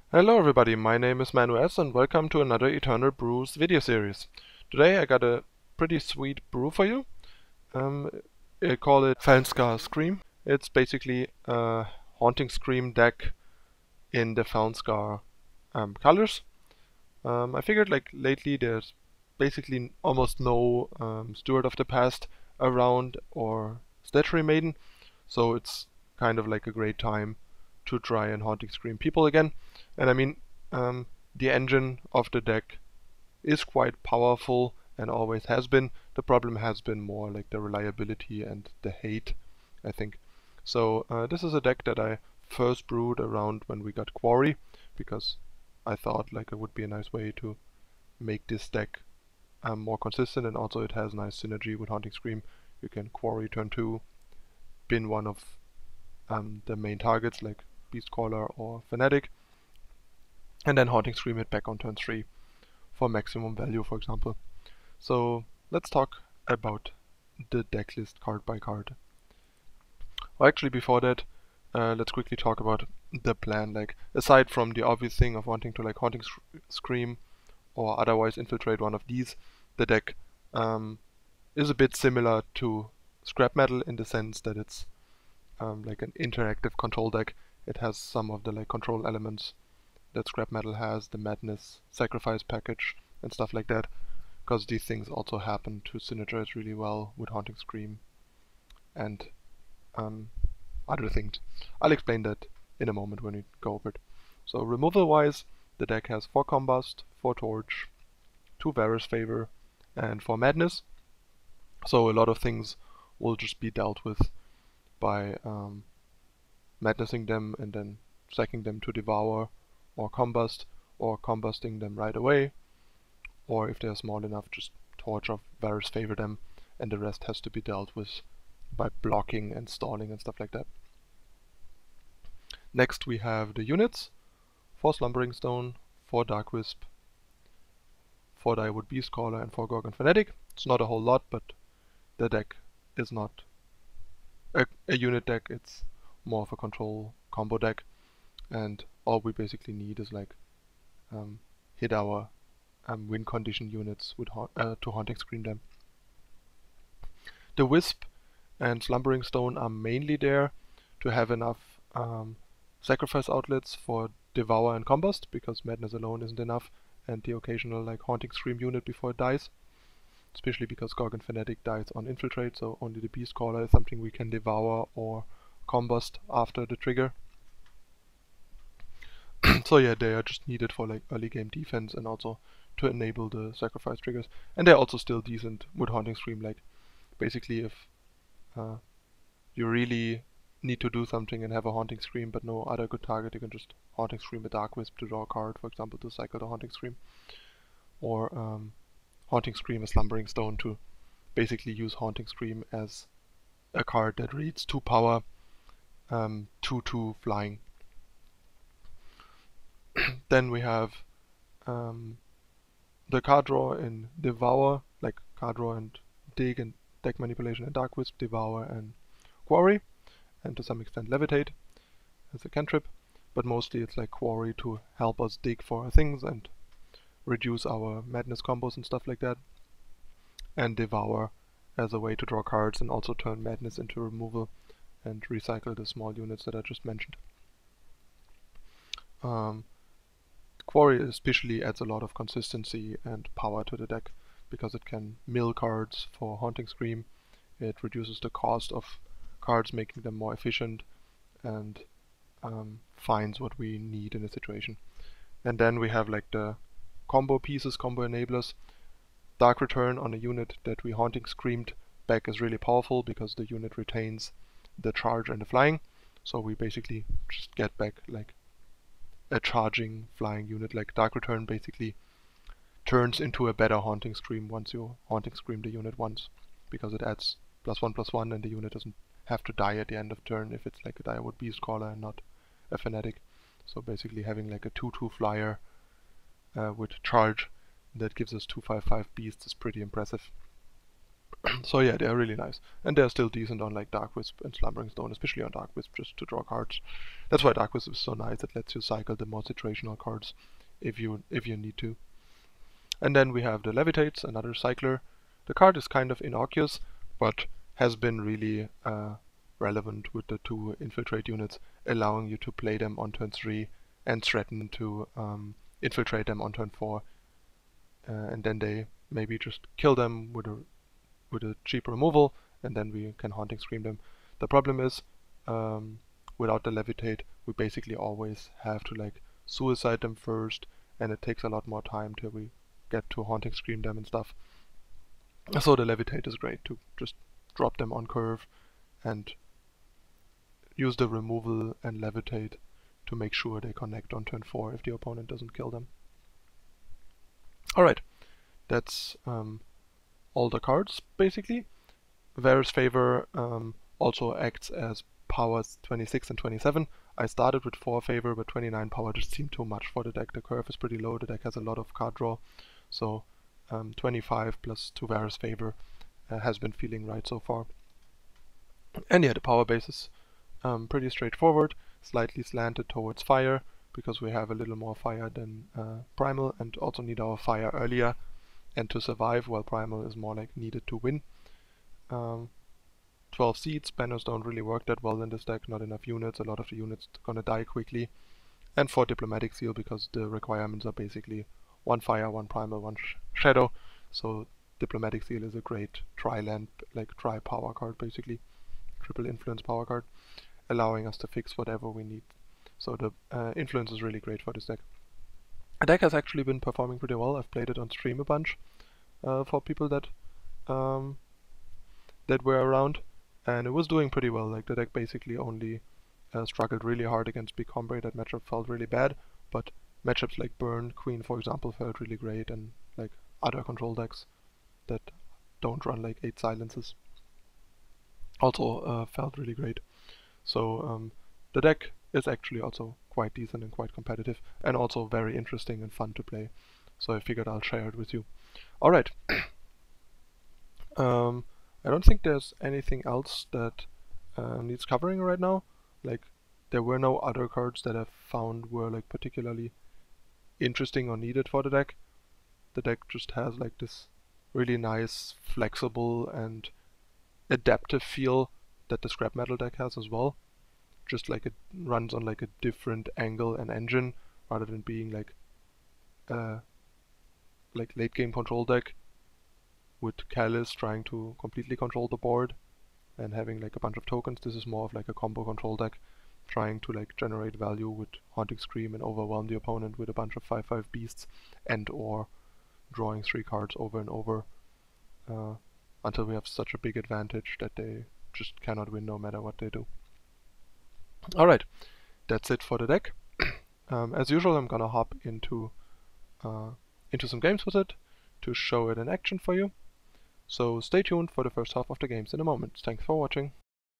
Hello everybody, my name is Manu and welcome to another Eternal Brews video series. Today I got a pretty sweet brew for you. I call it Felnscar Scream. It's basically a Haunting Scream deck in the Felnscar colors. I figured like lately there's basically almost no Steward of the Past around or Statuary Maiden, so it's kind of like a great time to try and Haunting Scream people again. And I mean, the engine of the deck is quite powerful and always has been. The problem has been more like the reliability and the hate, I think. So this is a deck that I first brewed around when we got Quarry, because I thought like it would be a nice way to make this deck more consistent, and also it has nice synergy with Haunting Scream. You can Quarry turn 2, bin one of the main targets like Beastcaller or Fanatic, and then Haunting Scream it back on turn 3 for maximum value, for example. So let's talk about the deck list card by card. Well, actually before that, let's quickly talk about the plan. Like, aside from the obvious thing of wanting to like Haunting Scream or otherwise infiltrate one of these, the deck is a bit similar to Scrap Metal in the sense that it's like an interactive control deck. It has some of the like control elements that Scrap Metal has, the Madness Sacrifice package and stuff like that, because these things also happen to synergize really well with Haunting Scream and other things. I'll explain that in a moment when we go over it. So removal wise, the deck has 4 Combust, 4 Torch, 2 Vara's Favor, and 4 Madness. So a lot of things will just be dealt with by madnessing them and then sacking them to Devour or Combust, or combusting them right away, or if they're small enough, just Torch or Vara's Favor them, and the rest has to be dealt with by blocking and stalling and stuff like that. Next we have the units: 4 Slumbering Stone, 4 Dark Wisp, 4 Direwood Beastcaller, and 4 Gorgon Fanatic. It's not a whole lot, but the deck is not a unit deck, it's more of a control combo deck, and all we basically need is like hit our win condition units with to Haunting Scream them. The Wisp and Slumbering Stone are mainly there to have enough sacrifice outlets for Devour and Combust, because Madness alone isn't enough, and the occasional like Haunting Scream unit before it dies, especially because Gorgon Fanatic dies on Infiltrate, so only the Beastcaller is something we can Devour or Combust after the trigger. So yeah, they are just needed for like early game defense and also to enable the sacrifice triggers, and they're also still decent with Haunting Scream. Like, basically if you really need to do something and have a Haunting Scream but no other good target, you can just Haunting Scream a Dark Wisp to draw a card, for example, to cycle the Haunting Scream, or Haunting Scream a Slumbering Stone to basically use Haunting Scream as a card that reads 2 power, 2/2 flying. Then we have the card draw in Devour, like card draw and dig and deck manipulation and Dark Wisp, Devour and Quarry, and to some extent Levitate as a cantrip, but mostly it's like Quarry to help us dig for our things and reduce our madness combos and stuff like that, and Devour as a way to draw cards and also turn madness into removal and recycle the small units that I just mentioned. Quarry especially adds a lot of consistency and power to the deck, because it can mill cards for Haunting Scream, it reduces the cost of cards, making them more efficient, and finds what we need in a situation. And then we have like the combo pieces, combo enablers. Dark Return on a unit that we Haunting Screamed back is really powerful because the unit retains the charge and the flying, so we basically just get back like a charging flying unit. Like Dark Return basically turns into a better Haunting Scream once you Haunting Scream the unit once, because it adds +1/+1 and the unit doesn't have to die at the end of turn if it's like a Direwood Beastcaller and not a Fanatic. So basically having like a 2/2 flyer with charge that gives us 2/5/5 beasts is pretty impressive. So yeah, they're really nice. And they're still decent on like Dark Wisp and Slumbering Stone, especially on Dark Wisp, just to draw cards. That's why Dark Wisp is so nice. It lets you cycle the more situational cards if you need to. And then we have the Levitates, another cycler. The card is kind of innocuous, but has been really relevant with the 2 infiltrate units, allowing you to play them on turn 3 and threaten to infiltrate them on turn 4. And then they maybe just kill them with a cheap removal, and then we can Haunting Scream them. The problem is, without the Levitate, we basically always have to like suicide them first, and it takes a lot more time till we get to Haunting Scream them and stuff. So the Levitate is great to just drop them on curve and use the removal and Levitate to make sure they connect on turn 4 if the opponent doesn't kill them. Alright, that's all the cards basically. Vara's Favor also acts as powers 26 and 27. I started with 4 favor, but 29 power just seemed too much for the deck. The curve is pretty low, the deck has a lot of card draw, so 25 plus 2 Vara's Favor has been feeling right so far. And yeah, the power base is pretty straightforward, slightly slanted towards fire, because we have a little more fire than Primal, and also need our fire earlier and to survive, while Primal is more like needed to win. 12 seeds, banners don't really work that well in this deck, not enough units, a lot of the units gonna die quickly. And 4 Diplomatic Seal, because the requirements are basically 1 fire, 1 primal, 1 shadow, so Diplomatic Seal is a great tri-land, like tri-power card basically, triple influence power card, allowing us to fix whatever we need. So the influence is really great for this deck. The deck has actually been performing pretty well. I've played it on stream a bunch for people that were around, and it was doing pretty well. Like the deck basically only struggled really hard against big combo. That matchup felt really bad, but matchups like Burn, Queen for example felt really great, and like other control decks that don't run like 8 silences also felt really great. So the deck is actually also quite decent and quite competitive, and also very interesting and fun to play. So I figured I'll share it with you. Alright. I don't think there's anything else that needs covering right now. Like, there were no other cards that I've found were like particularly interesting or needed for the deck. The deck just has like this really nice, flexible and adaptive feel that the scrap metal deck has as well. Just like it runs on like a different angle and engine, rather than being like late game control deck with Callus trying to completely control the board and having like a bunch of tokens. This is more of like a combo control deck, trying to like generate value with Haunting Scream and overwhelm the opponent with a bunch of 5/5 beasts, and or drawing 3 cards over and over until we have such a big advantage that they just cannot win no matter what they do. Alright, that's it for the deck. As usual, I'm gonna hop into some games with it to show it in action for you. So stay tuned for the first half of the games in a moment. Thanks for watching.